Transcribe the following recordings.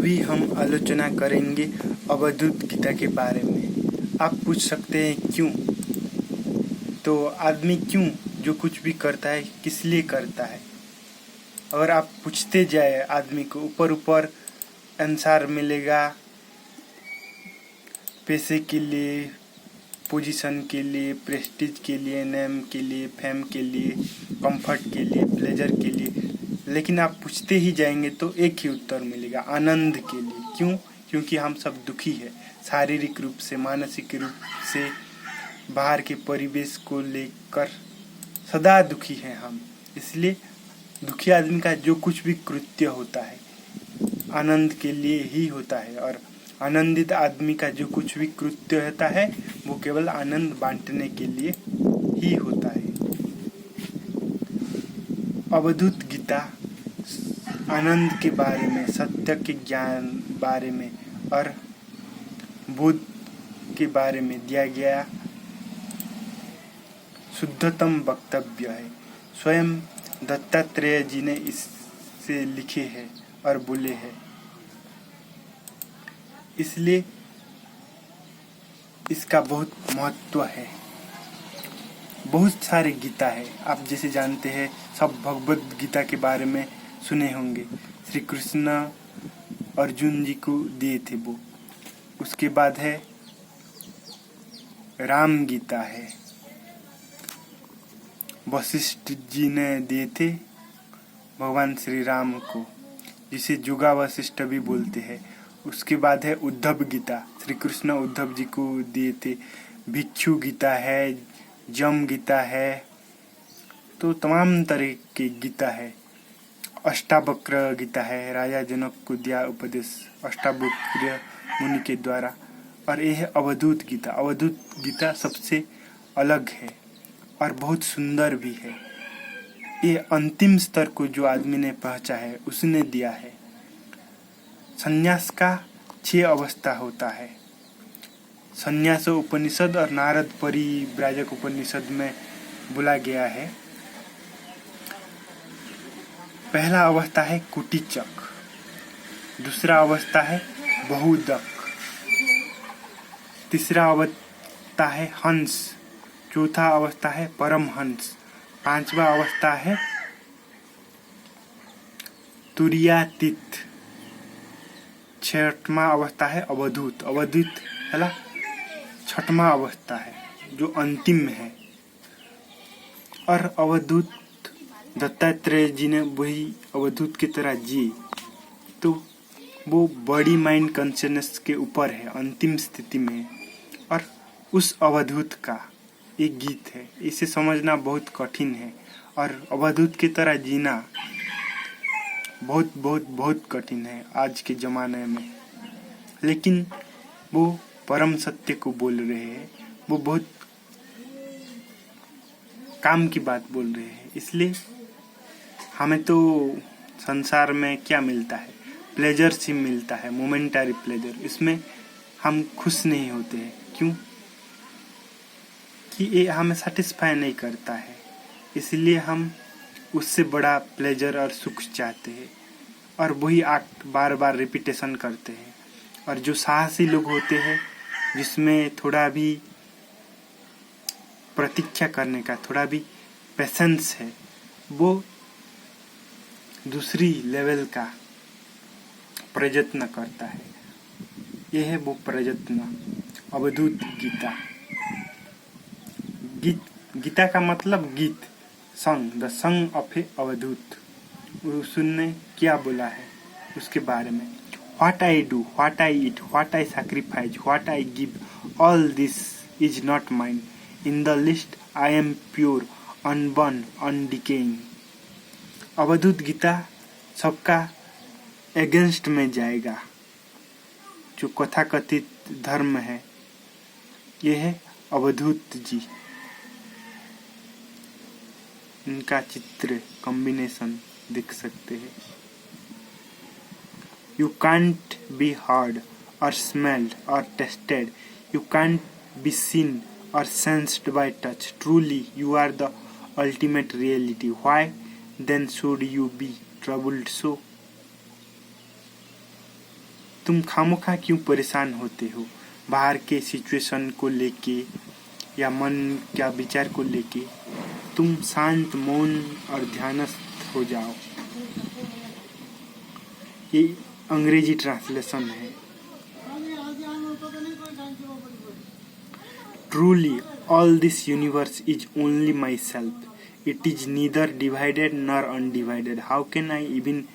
अभी हम आलोचना करेंगे अवधूत गीता के बारे में। आप पूछ सकते हैं क्यों? तो आदमी क्यों जो कुछ भी करता है किस लिए करता है? अगर आप पूछते जाए आदमी को, ऊपर ऊपर आंसर मिलेगा। पैसे के लिए, पोजीशन के लिए, प्रेस्टीज के लिए, नेम के लिए, फेम के लिए, कंफर्ट के लिए, प्लेजर के लिए। लेकिन आप पूछते ही जाएंगे तो एक ही उत्तर मिलेगा, आनंद के लिए। क्यों? क्योंकि हम सब दुखी है, शारीरिक रूप से, मानसिक रूप से, बाहर के परिवेश को लेकर सदा दुखी हैं हम। इसलिए दुखी आदमी का जो कुछ भी कृत्य होता है आनंद के लिए ही होता है, और आनंदित आदमी का जो कुछ भी कृत्य होता है वो केवल आनंद बांटने के लिए ही होता है। अवधूत गीता आनंद के बारे में, सत्य के ज्ञान बारे में और बुद्ध के बारे में दिया गया शुद्धतम वक्तव्य है। स्वयं दत्तात्रेय जी ने इससे लिखे हैं और बोले हैं। इसलिए इसका बहुत महत्व है। बहुत सारे गीता है, आप जैसे जानते हैं सब भगवद गीता के बारे में सुने होंगे। श्री कृष्ण अर्जुन जी को दिए थे वो। उसके बाद है राम गीता है, वशिष्ठ जी ने दिए थे भगवान श्री राम को, जिसे जुगा वशिष्ठ भी बोलते हैं। उसके बाद है उद्धव गीता, श्री कृष्ण उद्धव जी को दिए थे। भिक्षु गीता है, जम गीता है, तो तमाम तरह की गीता है। अष्टावक्र गीता है, राजा जनक को दिया उपदेश अष्टावक्र मुनि के द्वारा। और यह है अवधूत गीता। अवधूत गीता सबसे अलग है और बहुत सुंदर भी है। ये अंतिम स्तर को जो आदमी ने पहुंचा है उसने दिया है। संन्यास का 6 अवस्था होता है। संन्यास उपनिषद और नारद परिव्राजक उपनिषद में बोला गया है। पहला अवस्था है कुटीचक, दूसरा अवस्था है बहुदक, तीसरा अवस्था है हंस, चौथा अवस्था है परमहंस, पांचवा अवस्था है तुरीयातीत, छठवां अवस्था है अवधूत। अवधूत है छठवां अवस्था है जो अंतिम है। और अवधूत दत्तात्रेय जी ने वही अवधूत की तरह जिए, तो वो बॉडी माइंड कॉन्शियसनेस के ऊपर है, अंतिम स्थिति में। और उस अवधूत का एक गीत है, इसे समझना बहुत कठिन है। और अवधूत की तरह जीना बहुत बहुत बहुत कठिन है आज के ज़माने में। लेकिन वो परम सत्य को बोल रहे हैं, वो बहुत काम की बात बोल रहे हैं। इसलिए हमें तो संसार में क्या मिलता है? प्लेजर ही मिलता है, मोमेंटरी प्लेजर। इसमें हम खुश नहीं होते हैं। क्यों? कि ये हमें सेटिस्फाई नहीं करता है। इसलिए हम उससे बड़ा प्लेजर और सुख चाहते हैं, और वही एक्ट बार बार रिपीटेशन करते हैं। और जो साहसी लोग होते हैं, जिसमें थोड़ा भी प्रतीक्षा करने का, थोड़ा भी पेशेंस है, वो दूसरी लेवल का प्रयत्न करता है। यह है वो प्रयत्न। अवधूत गीता। गीता का मतलब गीत, song, the song of a Avadhuta. उसने क्या बोला है उसके बारे में? What I do, what I eat, what I sacrifice, what I give, all this is not mine. In the list I am pure, unborn, undecaying. Avadhuta Gita सबका एगेंस्ट में जाएगा। जो कथाकथित धर्म है, यह है अवधूत जी। इनका चित्र कॉम्बिनेशन देख सकते हैं। यू कांट बी हर्ड और स्मेल्ड और tasted, you can't be seen और sensed by touch, truly you are the ultimate reality, why then should you be troubled so? तुम खामोखा क्यों परेशान होते हो बाहर के सिचुएशन को लेके या मन क्या विचार को लेके। तुम शांत, मौन और ध्यानस्थ हो जाओ। ये अंग्रेजी ट्रांसलेशन है। Truly, all this universe is only myself. It is neither divided nor undivided. How can I even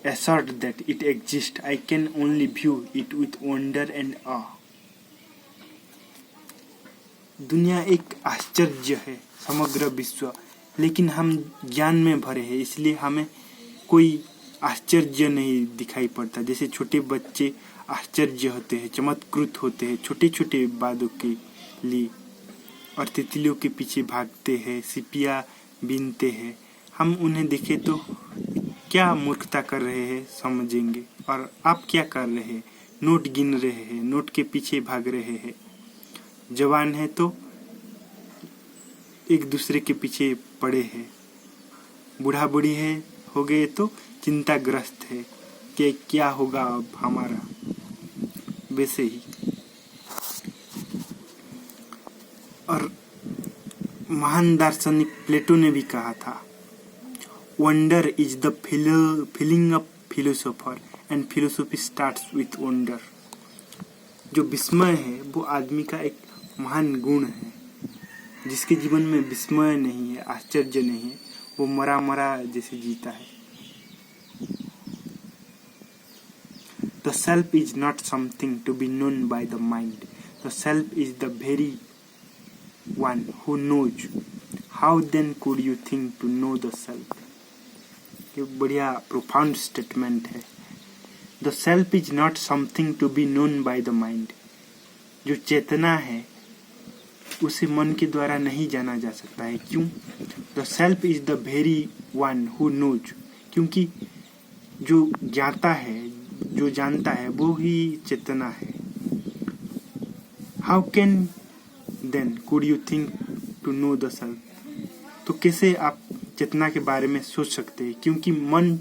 assert that it exists? I can only view it with wonder and awe. दुनिया एक आश्चर्य है, समग्र विश्व, लेकिन हम ज्ञान में भरे हैं, इसलिए हमें कोई आश्चर्य नहीं दिखाई पड़ता। जैसे छोटे बच्चे आश्चर्य होते हैं, चमत्कृत होते हैं छोटे छोटे बातों के लिए, और तितलियों के पीछे भागते हैं, सिपियाँ बीनते हैं। हम उन्हें देखें तो क्या मूर्खता कर रहे हैं समझेंगे। और आप क्या कर रहे हैं? नोट गिन रहे हैं, नोट के पीछे भाग रहे हैं। जवान है तो एक दूसरे के पीछे पड़े हैं, बूढ़ा बूढ़ी है हो गए तो चिंताग्रस्त है कि क्या होगा अब हमारा। वैसे ही और महान दार्शनिक प्लेटो ने भी कहा था, wonder is the feeling of philosopher and philosophy starts with wonder. जो विस्मय है वो आदमी का एक महान गुण है। जिसके जीवन में विस्मय नहीं है, आश्चर्य नहीं है, वो मरा मरा जैसे जीता है। The self is not something to be known by the mind. The self is the very one who knows. How then could you think to know the self? ये बढ़िया profound statement है। The self is not something to be known by the mind. जो चेतना है उसे मन के द्वारा नहीं जाना जा सकता है। क्यों? The self is the very one who knows. क्योंकि जो ज्ञाता है, जो जानता है, वो ही चेतना है। How can then could you think to know the self? तो कैसे आप चेतना के बारे में सोच सकते हैं? क्योंकि मन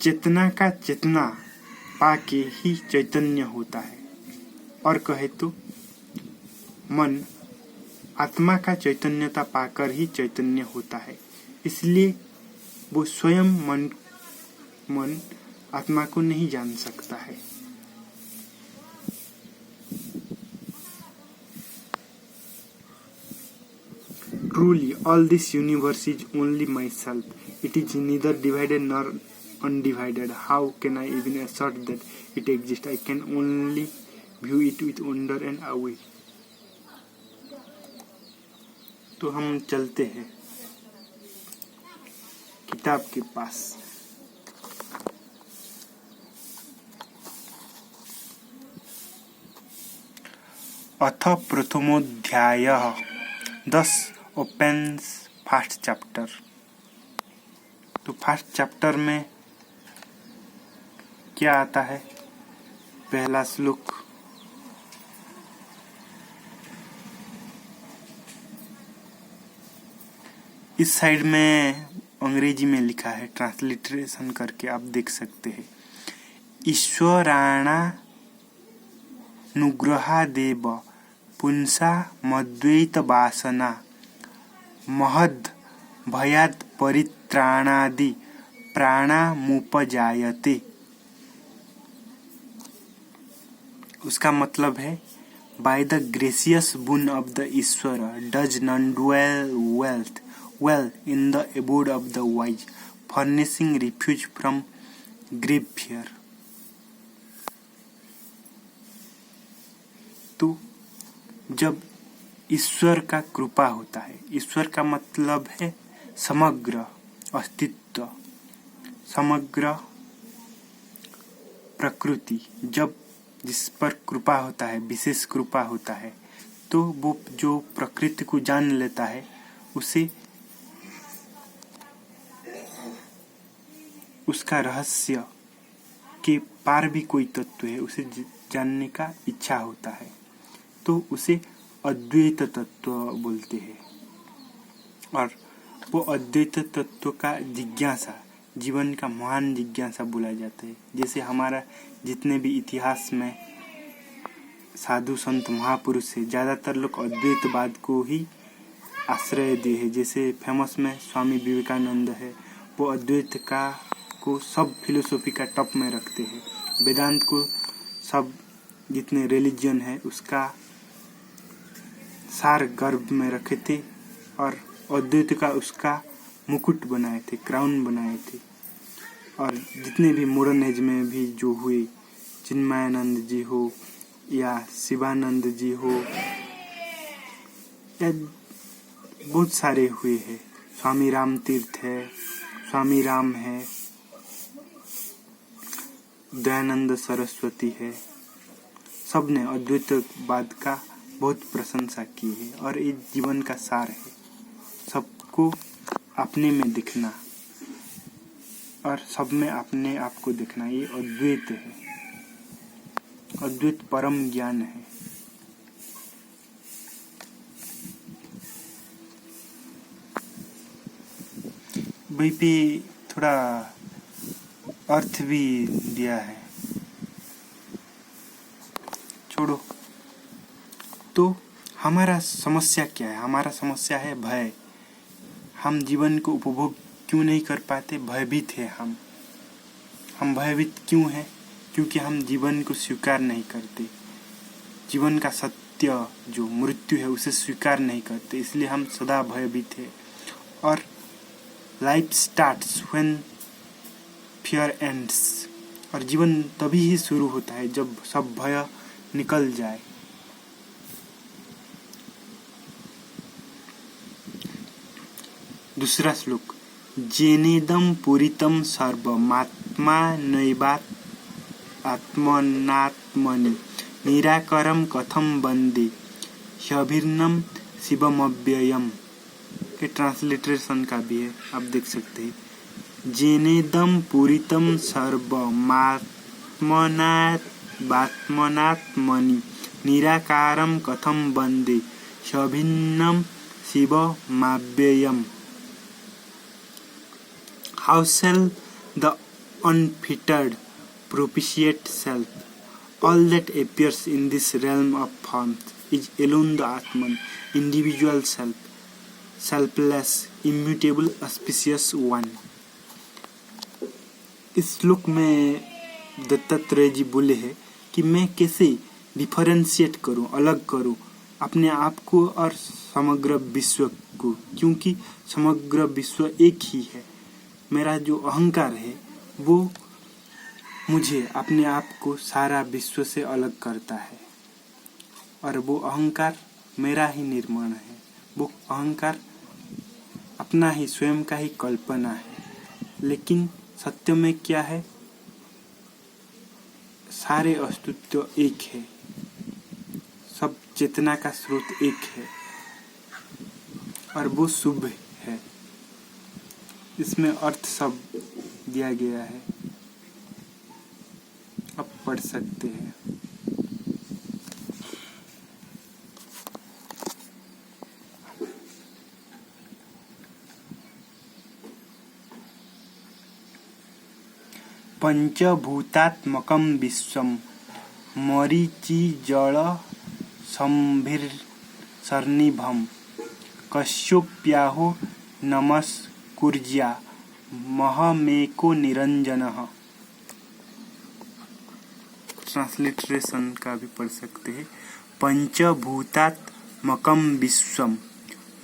चेतना का चेतना पाके ही चैतन्य होता है। और कहे तो मन आत्मा का चैतन्यता पाकर ही चैतन्य होता है। इसलिए वो स्वयं मन आत्मा को नहीं जान सकता है। Truly, all this universe is only myself. It is neither divided nor undivided. How can I even assert that it exists? I can only view it with wonder and awe. तो हम चलते हैं किताब के पास। अथ प्रथमोऽध्यायः। Thus opens first chapter. तो first chapter में क्या आता है? पहला श्लोक। इस साइड में अंग्रेजी में लिखा है, ट्रांसलिटरेशन करके आप देख सकते हैं। ईश्वराणानुग्रहादेव पुंसा मद्वैत वासना महद भयात् परित्राणादि प्राणामुपजायते। उसका मतलब है, by the gracious boon of the Ishwar does none dwell well in the abode of the wise, furnishing refuge from grave fear. तो जब ईश्वर का कृपा होता है, ईश्वर का मतलब है समग्र अस्तित्व, समग्र प्रकृति। जब जिस पर कृपा होता है, विशेष कृपा होता है, तो वो जो प्रकृति को जान लेता है, उसे उसका रहस्य के पार भी कोई तत्व है, उसे जानने का इच्छा होता है, तो उसे अद्वैत तत्व बोलते हैं। और वो अद्वैत तत्व का जिज्ञासा जीवन का महान जिज्ञासा बोला जाता है। जैसे हमारा जितने भी इतिहास में साधु संत महापुरुष है, ज़्यादातर लोग अद्वैतवाद को ही आश्रय दिए है। जैसे फेमस में स्वामी विवेकानंद है, वो अद्वैत का को सब फिलोसॉफी का टॉप में रखते हैं। वेदांत को सब जितने रिलीजन है उसका सार गर्भ में रखे थे और अद्वैत का उसका मुकुट बनाए थे, क्राउन बनाए थे। और जितने भी मॉडर्न एज में भी जो हुए, चिन्मयानंद जी हो या शिवानंद जी हो या बहुत सारे हुए हैं, स्वामी राम तीर्थ है, स्वामी राम है, दयानंद सरस्वती है, सब ने अद्वैतवाद का बहुत प्रशंसा की है। और ये जीवन का सार है, सबको अपने में दिखना और सब में अपने आप को दिखना, ये अद्वैत है। अद्वैत परम ज्ञान है। वही पे थोड़ा अर्थ भी दिया है, छोड़ो। तो हमारा समस्या क्या है? हमारा समस्या है भय। हम जीवन को उपभोग क्यों नहीं कर पाते? भयभीत है हम भयभीत क्यों हैं? क्योंकि हम जीवन को स्वीकार नहीं करते। जीवन का सत्य जो मृत्यु है उसे स्वीकार नहीं करते, इसलिए हम सदा भयभीत है। और life starts when fear ends, और जीवन तभी ही शुरू होता है जब सब भय निकल जाए। दूसरा श्लोक, जेनेदम पूरितम सर्वमात्मा नैवात आत्मनात्मनि निराकरम कथम वंदे ह्यभिन्नम शिवमव्ययम, के ट्रांसलिटरेशन का भी है, आप देख सकते हैं। जेनेदम पूरितम सर्वमात्मनात्मनि निराकारम कथम वंदे ह्यभिन्नम शिवमव्ययम। How shall the unfettered propitiate self? All that appears in this realm of forms is alone the Atman, individual self, selfless, immutable, auspicious one. इस श्लोक में दत्तात्रेय जी बोले हैं कि मैं कैसे डिफरेंशिएट करूं, अलग करूं अपने आप को और समग्र विश्व को, क्योंकि समग्र विश्व एक ही है। मेरा जो अहंकार है वो मुझे अपने आप को सारा विश्व से अलग करता है, और वो अहंकार मेरा ही निर्माण है। वो अहंकार अपना ही स्वयं का ही कल्पना है। लेकिन सत्य में क्या है? सारे अस्तित्व एक है, सब चेतना का स्रोत एक है और वो शुभ है। इसमें अर्थ सब दिया गया है, आप पढ़ सकते हैं। पंचभूतात्मकं विश्वं मरीचिजल संभिर्सन्निभं कश्यप्याहो नमस्कुर्या महमेको निरंजनः। ट्रांसलिटरेशन का भी पढ़ सकते हैं। पंचभूतात्मकं विश्वं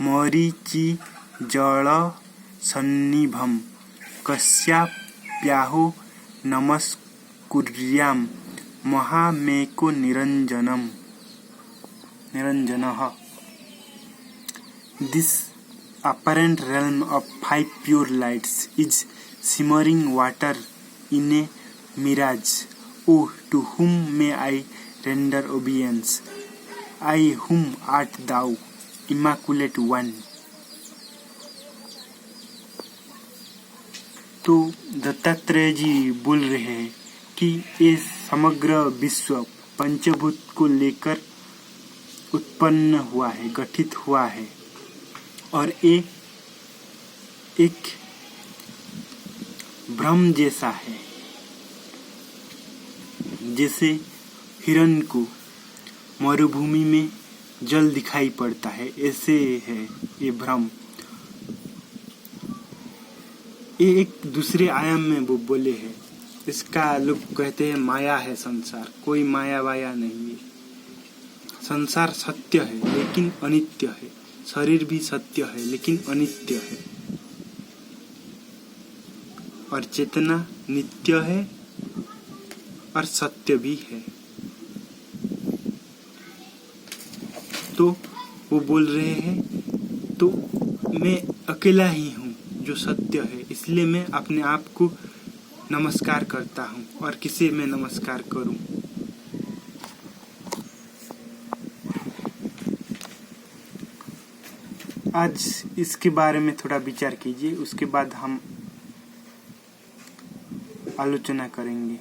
मरीचिजल सन्निभं कश्यप्याहो नमस्कुर्याम महामेको निरंजनः। This apparent realm of five pure lights is shimmering water in a mirage. Oh, to whom may I render obedience? I whom art thou, immaculate one? तो दत्तात्रेय जी बोल रहे हैं कि ये समग्र विश्व पंचभूत को लेकर उत्पन्न हुआ है, गठित हुआ है, और एक भ्रम जैसा है। जैसे हिरण को मरुभूमि में जल दिखाई पड़ता है, ऐसे है ये भ्रम। ये एक दूसरे आयाम में वो बोले हैं। इसका लोग कहते हैं माया है संसार, कोई माया वाया नहीं है। संसार सत्य है लेकिन अनित्य है, शरीर भी सत्य है लेकिन अनित्य है, और चेतना नित्य है और सत्य भी है। तो वो बोल रहे हैं तो मैं अकेला ही हूँ जो सत्य है, इसलिए मैं अपने आप को नमस्कार करता हूँ, और किसे मैं नमस्कार करूँ। आज इसके बारे में थोड़ा विचार कीजिए, उसके बाद हम आलोचना करेंगे।